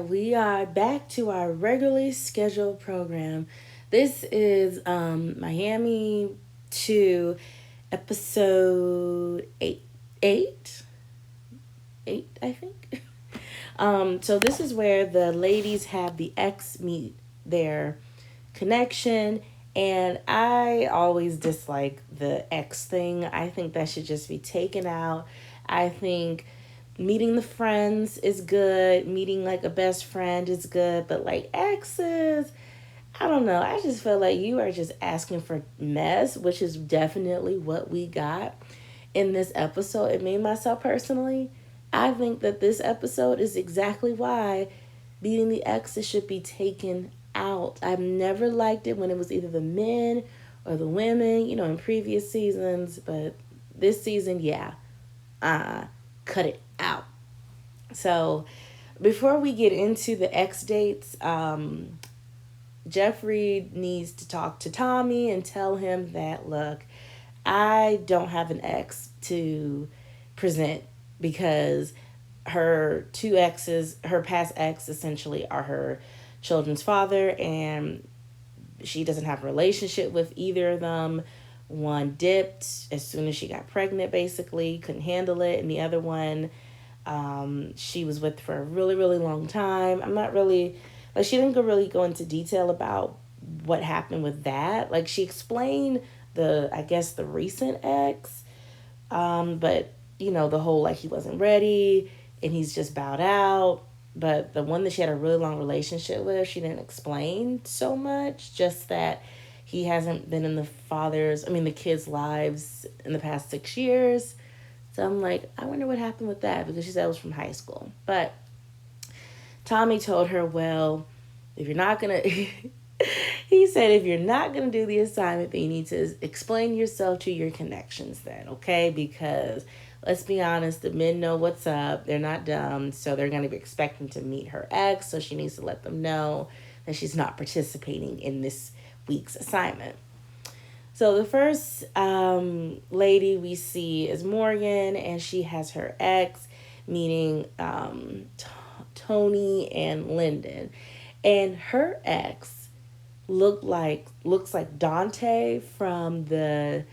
we are back to our regularly scheduled program. This is Miami 2, episode 8. 8? 8, I think. So this is where the ladies have the ex meet their connection. And I always dislike the ex thing. I think that should just be taken out. I think meeting the friends is good, meeting like a best friend is good, but like exes, I don't know. I just feel like you are just asking for mess, which is definitely what we got in this episode. And me, myself personally, I think that this episode is exactly why beating the exes should be taken out. I've never liked it when it was either the men or the women, in previous seasons, but this season, yeah, uh, cut it out. So before we get into the ex dates, Jeffrey needs to talk to Tommy and tell him that, look, I don't have an ex to present because her two exes, her past ex essentially are her children's father, and she doesn't have a relationship with either of them. One dipped as soon as she got pregnant, basically, couldn't handle it, and the other one she was with for a really, really long time. I'm not really like she didn't really go into detail about what happened with that. Like she explained I guess the recent ex, but the whole like he wasn't ready and he's just bowed out. But the one that she had a really long relationship with, she didn't explain so much. Just that he hasn't been in the kids' lives in the past 6 years. So I'm like, I wonder what happened with that because she said it was from high school. But Tommy told her, well, if you're not going to, he said, if you're not going to do the assignment, then you need to explain yourself to your connections then, okay? Because let's be honest, the men know what's up. They're not dumb. So they're going to be expecting to meet her ex. So she needs to let them know that she's not participating in this week's assignment. So the first lady we see is Morgan, and she has her ex, meaning Tony and Lyndon, and her ex looks like Dante from the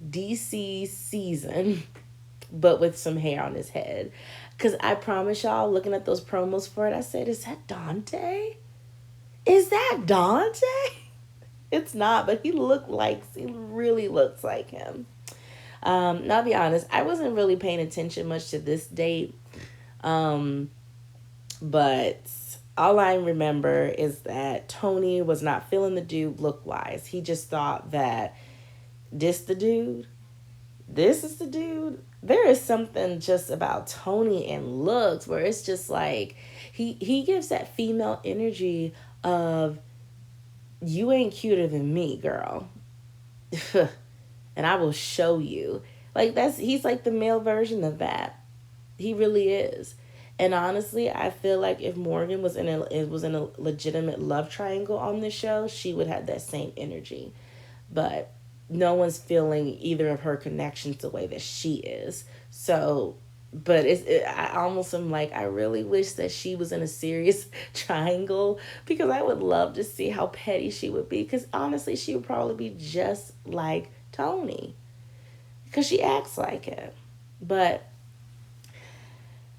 DC season, but with some hair on his head. Cause I promise y'all, looking at those promos for it, I said, "Is that Dante? Is that Dante?" It's not, but he really looks like him. Now, I'll be honest, I wasn't really paying attention much to this date, um, but all I remember is that Tony was not feeling the dude look wise. He just thought that this the dude, this is the dude. There is something just about Tony and looks where it's just like he gives that female energy of you ain't cuter than me, girl. And I will show you. Like he's like the male version of that. He really is. And honestly, I feel like if Morgan was in a legitimate love triangle on this show, she would have that same energy. But no one's feeling either of her connections the way that she is. So, but I almost am like, I really wish that she was in a serious triangle because I would love to see how petty she would be. Because honestly, she would probably be just like Tony because she acts like it. But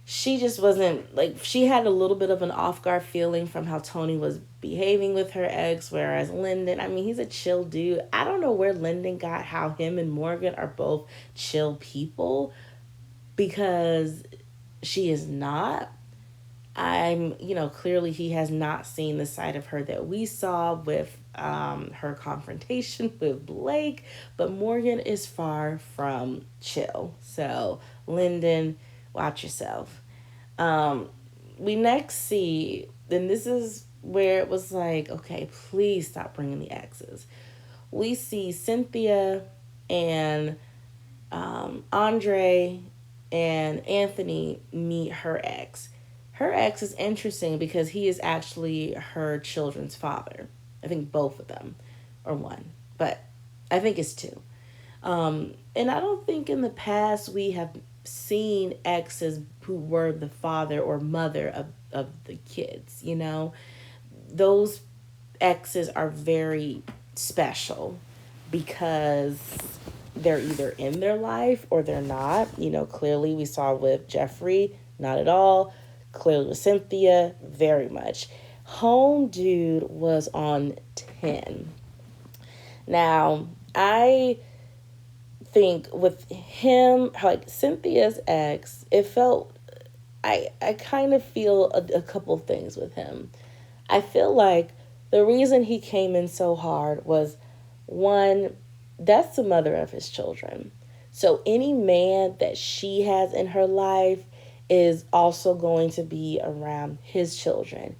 she just wasn't like she had a little bit of an off guard feeling from how Tony was behaving with her ex, whereas Lyndon, I mean, he's a chill dude. I don't know where Lyndon got how him and Morgan are both chill people because she is not. Clearly he has not seen the side of her that we saw with her confrontation with Blake, but Morgan is far from chill. So, Lyndon, watch yourself. Um, we next see, then this is where it was like, okay, please stop bringing the exes. We see Cynthia and Andre and Anthony meet her ex. Her ex is interesting because he is actually her children's father. I think both of them, or one, but I think it's two. And I don't think in the past we have seen exes who were the father or mother of the kids, you know? Those exes are very special because they're either in their life or they're not. You know, clearly we saw with Jeffrey, not at all. Clearly with Cynthia, very much. Home Dude was on 10. Now, I think with him, like Cynthia's ex, it felt, I kind of feel a couple things with him. I feel like the reason he came in so hard was one, that's the mother of his children. So any man that she has in her life is also going to be around his children.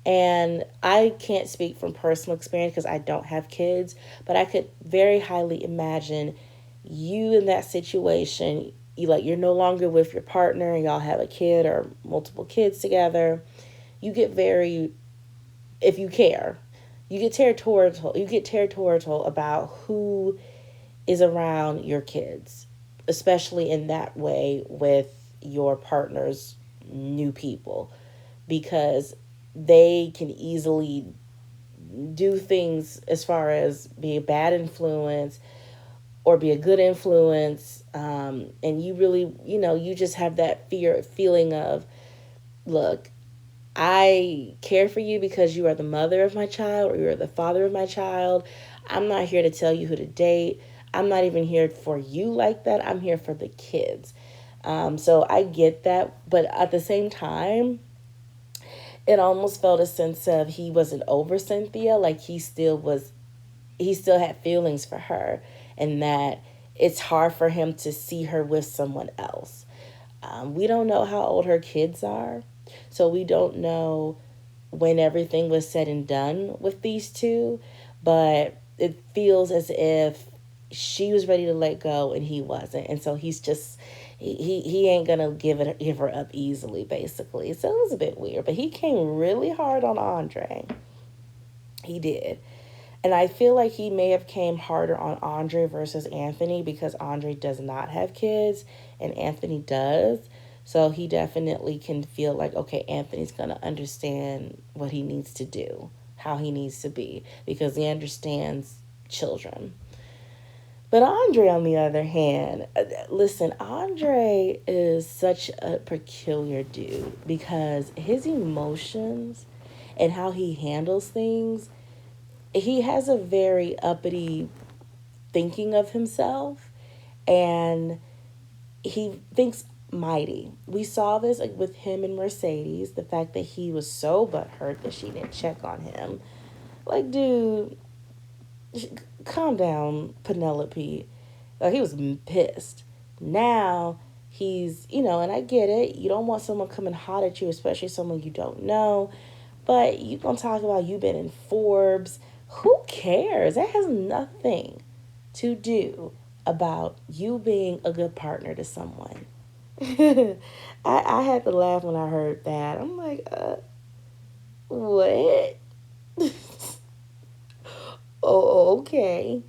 And I can't speak from personal experience because I don't have kids, but I could very highly imagine you in that situation. You're no longer with your partner and y'all have a kid or multiple kids together. You get very, if you care, you get territorial about who is around your kids, especially in that way with your partner's new people, because they can easily do things as far as be a bad influence or be a good influence. And you really, you just have that feeling of, look, I care for you because you are the mother of my child or you're the father of my child. I'm not here to tell you who to date. I'm not even here for you like that. I'm here for the kids. So I get that. But at the same time, it almost felt a sense of he wasn't over Cynthia. Like he still had feelings for her, and that it's hard for him to see her with someone else. We don't know how old her kids are, so we don't know when everything was said and done with these two, but it feels as if she was ready to let go and he wasn't, and so he's just he ain't gonna give her up easily, basically. So it was a bit weird, but he came really hard on Andre. He did. And I feel like he may have came harder on Andre versus Anthony because Andre does not have kids and Anthony does. So he definitely can feel like, okay, Anthony's going to understand what he needs to do, how he needs to be, because he understands children. But Andre, on the other hand, listen, Andre is such a peculiar dude because his emotions and how he handles things, he has a very uppity thinking of himself, and he thinks mighty. We saw this like with him and Mercedes, the fact that he was so butthurt that she didn't check on him. Like, dude, calm down, Penelope. Like, he was pissed. Now he's, and I get it. You don't want someone coming hot at you, especially someone you don't know. But you gonna talk about you been in Forbes. Who cares? That has nothing to do about you being a good partner to someone. I had to laugh when I heard that. I'm like, what? Oh, okay.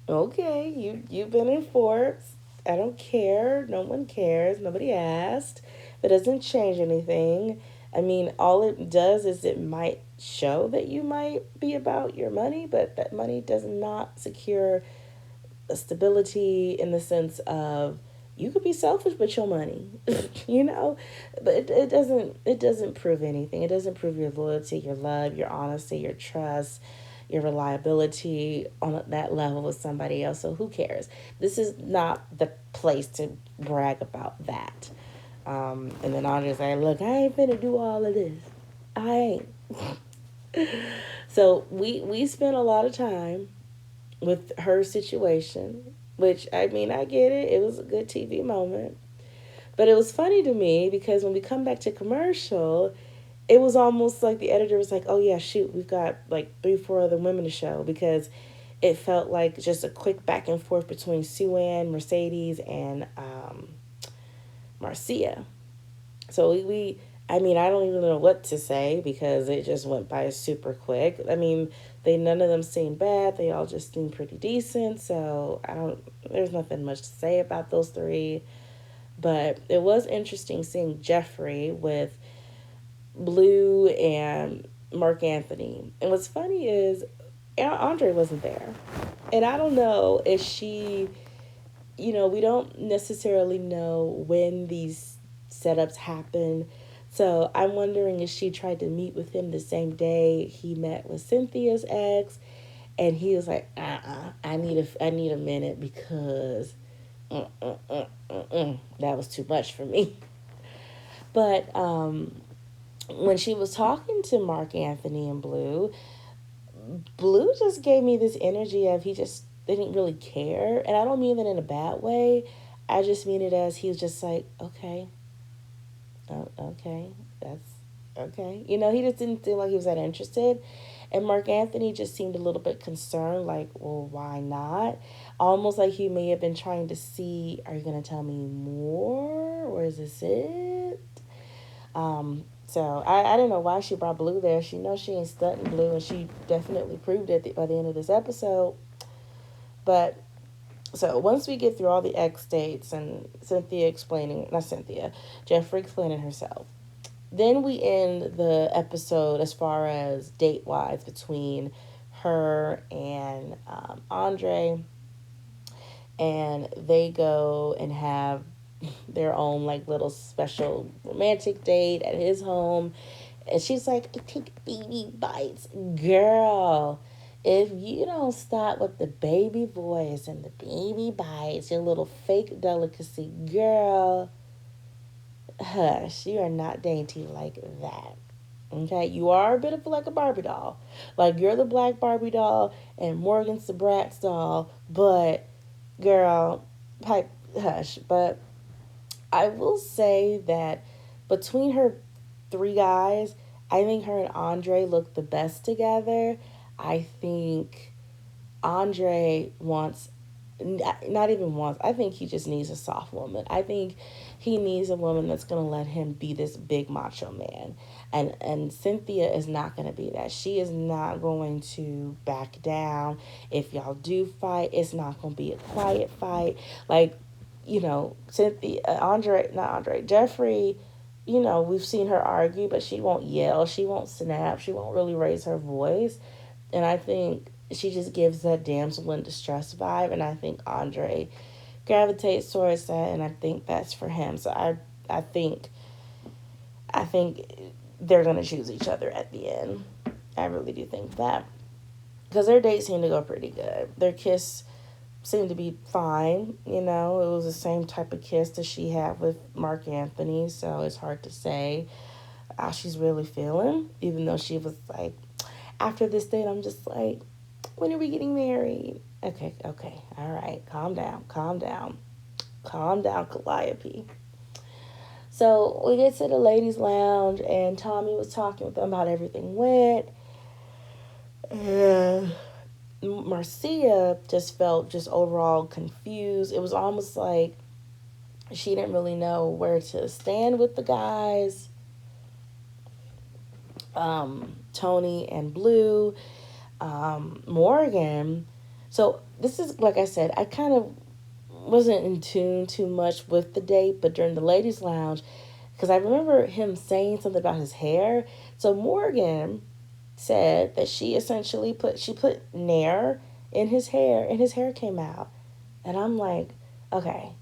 Okay, you've been in Forbes. I don't care. No one cares. Nobody asked. It doesn't change anything. I mean, all it does is it might show that you might be about your money, but that money does not secure a stability in the sense of you could be selfish with your money, you know. But it doesn't prove anything. It doesn't prove your loyalty, your love, your honesty, your trust, your reliability on that level with somebody else. So who cares? This is not the place to brag about that. And then I'll just say, look, I ain't finna do all of this. I ain't. So we spent a lot of time with her situation, which, I mean, I get it. It was a good TV moment. But it was funny to me because when we come back to commercial, it was almost like the editor was like, oh, yeah, shoot, we've got like 3, 4 other women to show, because it felt like just a quick back and forth between Sue-Ann, Mercedes, and Marcia. So I mean, I don't even know what to say because it just went by super quick. I mean, none of them seemed bad. They all just seemed pretty decent. So there's nothing much to say about those three. But it was interesting seeing Jeffrey with Blue and Mark Anthony. And what's funny is Andre wasn't there. And I don't know if she, we don't necessarily know when these setups happen. So I'm wondering if she tried to meet with him the same day he met with Cynthia's ex, and he was like, I need a minute because that was too much for me. But when she was talking to Mark Anthony and Blue, Blue just gave me this energy of he just didn't really care. And I don't mean that in a bad way. I just mean it as he was just like, okay, okay, that's okay. He just didn't seem like he was that interested. And Mark Anthony just seemed a little bit concerned, like, well, why not? Almost like he may have been trying to see, are you going to tell me more? Or is this it? So I didn't know why she brought Blue there. She knows she ain't stunting Blue, and she definitely proved it by the end of this episode. But so once we get through all the X dates and Jeffrey explaining herself, then we end the episode as far as date wise between her and Andre, and they go and have their own like little special romantic date at his home. And she's like, I take baby bites. Girl, if you don't stop with the baby voice and the baby bites, your little fake delicacy, girl, hush, you are not dainty like that. Okay, you are a bit of like a Barbie doll. Like you're the black Barbie doll and Morgan's the Bratz doll, but girl, pipe, hush. But I will say that between her three guys, I think her and Andre look the best together. I think Andre wants, not even wants, I think he just needs a soft woman. I think he needs a woman that's going to let him be this big macho man. And Cynthia is not going to be that. She is not going to back down. If y'all do fight, it's not going to be a quiet fight. Like, Cynthia, Jeffrey, we've seen her argue, but she won't yell, she won't snap, she won't really raise her voice. And I think she just gives that damsel in distress vibe, and I think Andre gravitates towards that, and I think that's for him. So I think they're gonna choose each other at the end. I really do think that because their date seemed to go pretty good. Their kiss seemed to be fine. It was the same type of kiss that she had with Mark Anthony, so it's hard to say how she's really feeling, even though she was like, after this date, I'm just like, when are we getting married? Okay, all right, calm down, Calliope. So we get to the ladies' lounge, and Tommy was talking with them about everything went, and Marcia just felt just overall confused. It was almost like she didn't really know where to stand with the guys, Tony and Blue, Morgan. So this is, like I said, I kind of wasn't in tune too much with the date, but during the ladies' lounge, because I remember him saying something about his hair. So Morgan said that she essentially put Nair in his hair, and his hair came out. And I'm like, okay,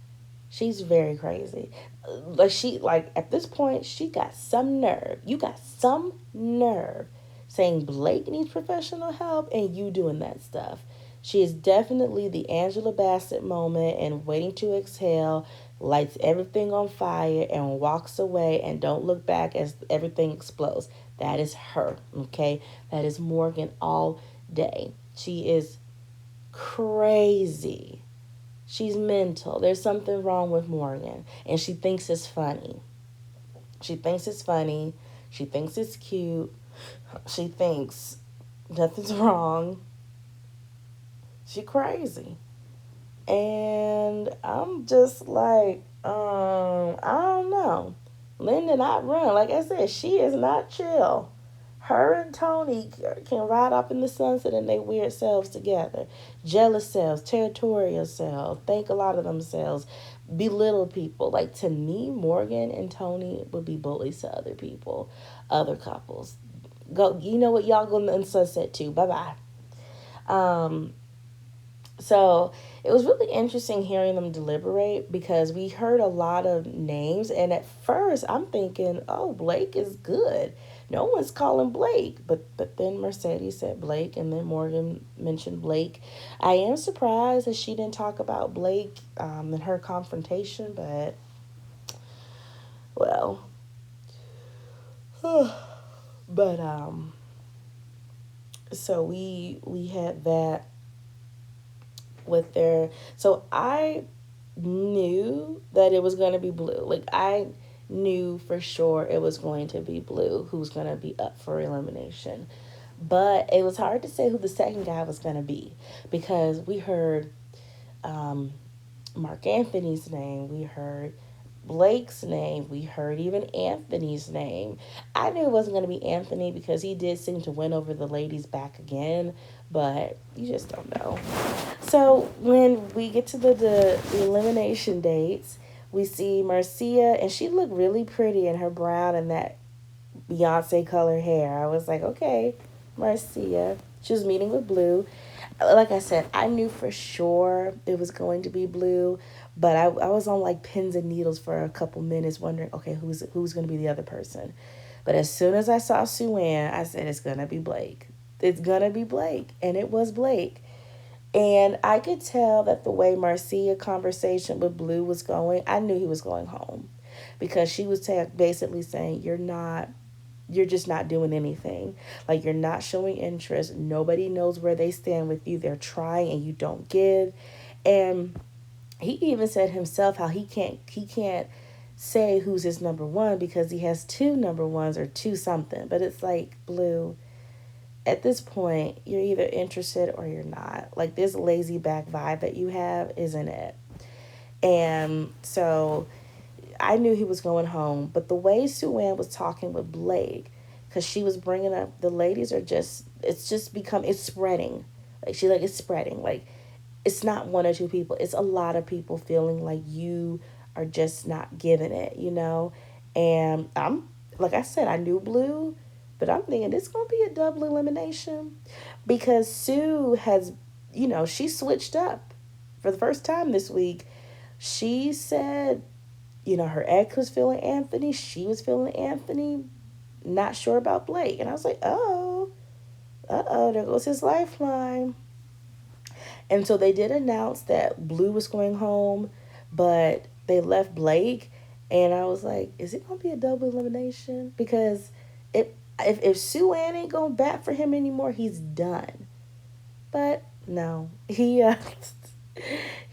she's very crazy. Like at this point, she got some nerve. You got some nerve saying Blake needs professional help and you doing that stuff. She is definitely the Angela Bassett moment and waiting to exhale, lights everything on fire and walks away and don't look back as everything explodes. That is her, okay? That is Morgan all day. She is crazy. She's mental. There's something wrong with Morgan. And she thinks it's funny. She thinks it's funny. She thinks it's cute. She thinks nothing's wrong. She crazy. And I'm just like, I don't know. Linda not run. Like I said, she is not chill. Her and Tony can ride off in the sunset and they weird selves together. Jealous selves, territorial selves, think a lot of themselves, belittle people. Like to me, Morgan and Tony would be bullies to other people, other couples. Go, you know what? Y'all go in the sunset too. Bye bye. Um, so it was really interesting hearing them deliberate because we heard a lot of names, and at first I'm thinking, "Oh, Blake is good. No one's calling Blake," but then Mercedes said Blake, and then Morgan mentioned Blake. I am surprised that she didn't talk about Blake in her confrontation, but well, but so we had that with their. So I knew that it was going to be Blue. Like I knew for sure it was going to be Blue who's going to be up for elimination. But it was hard to say who the second guy was going to be because we heard um, Mark Anthony's name, we heard Blake's name, we heard even Anthony's name. I knew it wasn't going to be Anthony because he did seem to win over the ladies back again, but you just don't know. So when we get to the elimination dates, we see Marcia, and she looked really pretty in her brown and that Beyonce color hair. I was like, okay, Marcia. She was meeting with Blue. Like I said, I knew for sure it was going to be Blue, but I was on like pins and needles for a couple minutes wondering, okay, who's going to be the other person. But as soon as I saw Sue Ann, I said, it's going to be Blake. It's going to be Blake. And it was Blake. And I could tell that the way Marcia conversation with Blue was going, I knew he was going home because she was basically saying, you're just not doing anything. Like you're not showing interest. Nobody knows where they stand with you. They're trying and you don't give. And he even said himself how he can't say who's his number one because he has two number ones or two something. But it's like, Blue, at this point, you're either interested or you're not. Like this lazy back vibe that you have isn't it. And so I knew he was going home, but the way Sue Ann was talking with Blake, because she was bringing up the ladies are just, it's spreading. Like she like it's spreading. Like it's not one or two people. It's a lot of people feeling like you are just not giving it, you know. And I'm like I said, I knew Blue, but I'm thinking it's gonna be a double elimination because Sue has, she switched up for the first time this week. She said her ex was feeling Anthony. She was feeling Anthony. Not sure about Blake. And I was like, there goes his lifeline. And so they did announce that Blue was going home, but they left Blake. And I was like, is it going to be a double elimination? Because if Sue Ann ain't going to bat for him anymore, he's done. But no, he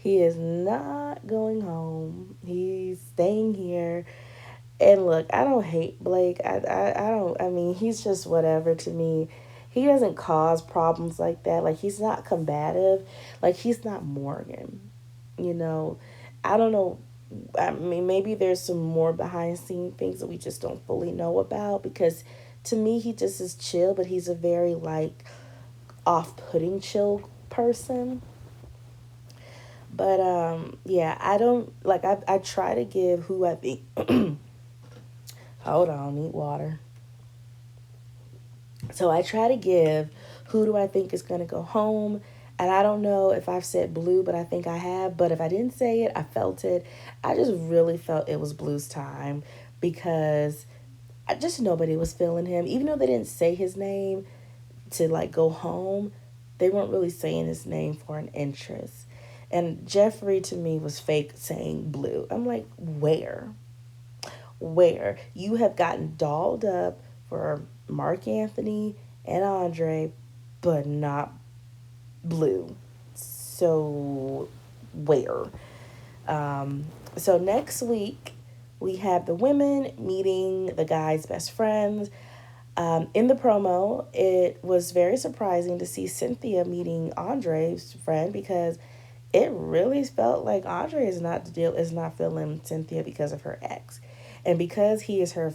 is not going home. He's staying here. And look, I don't hate Blake. I don't, I mean, he's just whatever to me. He doesn't cause problems like that. Like, he's not combative. Like, he's not Morgan. You know, I don't know. I mean, maybe there's some more behind scene things that we just don't fully know about because to me, he just is chill, but he's a very, like, off putting chill person. But yeah, I don't like I try to give who I think hold on, need water. So I try to give who do I think is gonna go home. And I don't know if I've said Blue, but I think I have. But if I didn't say it, I felt it. I just really felt it was Blue's time because I just nobody was feeling him. Even though they didn't say his name to like go home, they weren't really saying his name for an interest. And Jeffrey to me was fake saying Blue. I'm like, where? Where? You have gotten dolled up for Mark Anthony and Andre, but not Blue. So, where? Um, so, next week, we have the women meeting the guys' best friends. In the promo, it was very surprising to see Cynthia meeting Andre's friend because it really felt like Andre is not feeling Cynthia because of her ex, and because he is her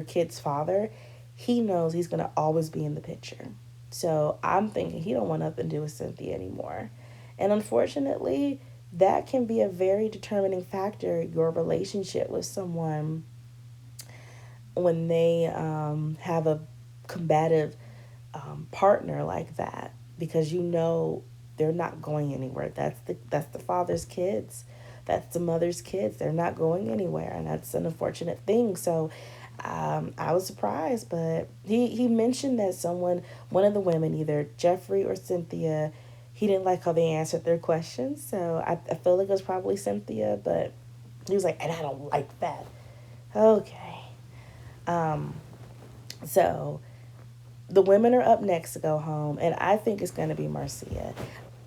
kid's father, he knows he's going to always be in the picture. So I'm thinking he don't want nothing to do with Cynthia anymore. And unfortunately, that can be a very determining factor, your relationship with someone, when they have a combative partner like that, because you know they're not going anywhere. That's the father's kids, that's the mother's kids. They're not going anywhere, and that's an unfortunate thing. So I was surprised, but he mentioned that one of the women, either Jeffrey or Cynthia, he didn't like how they answered their questions. So I feel like it was probably Cynthia, but he was like, and I don't like that. Okay. Um, so the women are up next to go home, and I think it's going to be Marcia.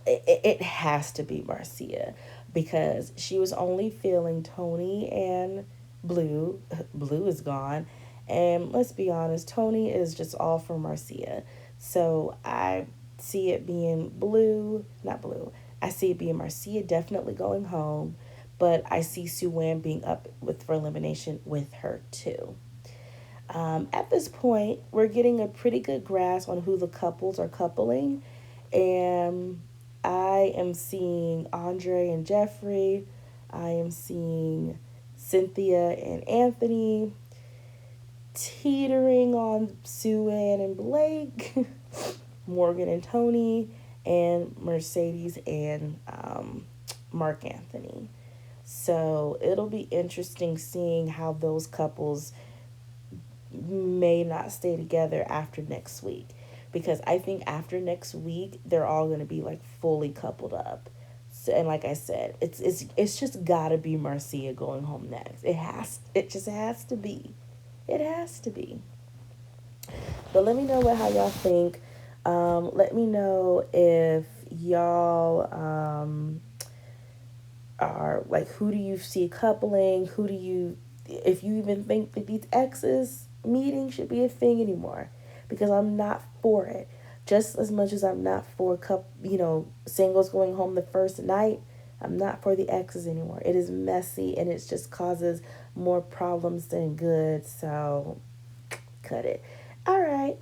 It has to be Marcia, because she was only feeling Tony and Blue. Blue is gone, and let's be honest, Tony is just all for Marcia. So I see it being Blue, not Blue. I see it being Marcia definitely going home, but I see Sue being up with for elimination with her too. At this point, we're getting a pretty good grasp on who the couples are coupling, and I am seeing Andre and Jeffrey. I am seeing Cynthia and Anthony, teetering on Sue Ann and Blake, Morgan and Tony, and Mercedes and Mark Anthony. So it'll be interesting seeing how those couples may not stay together after next week, because I think after next week they're all going to be like fully coupled up. So, and like I said, it's just got to be Marcia going home next. It just has to be. It has to be. But let me know how y'all think. Let me know if y'all are like, who do you see coupling? Who do you, if you even think that these exes meeting should be a thing anymore? Because I'm not for it. Just as much as I'm not for singles going home the first night, I'm not for the exes anymore. It is messy, and it just causes more problems than good. So cut it. All right.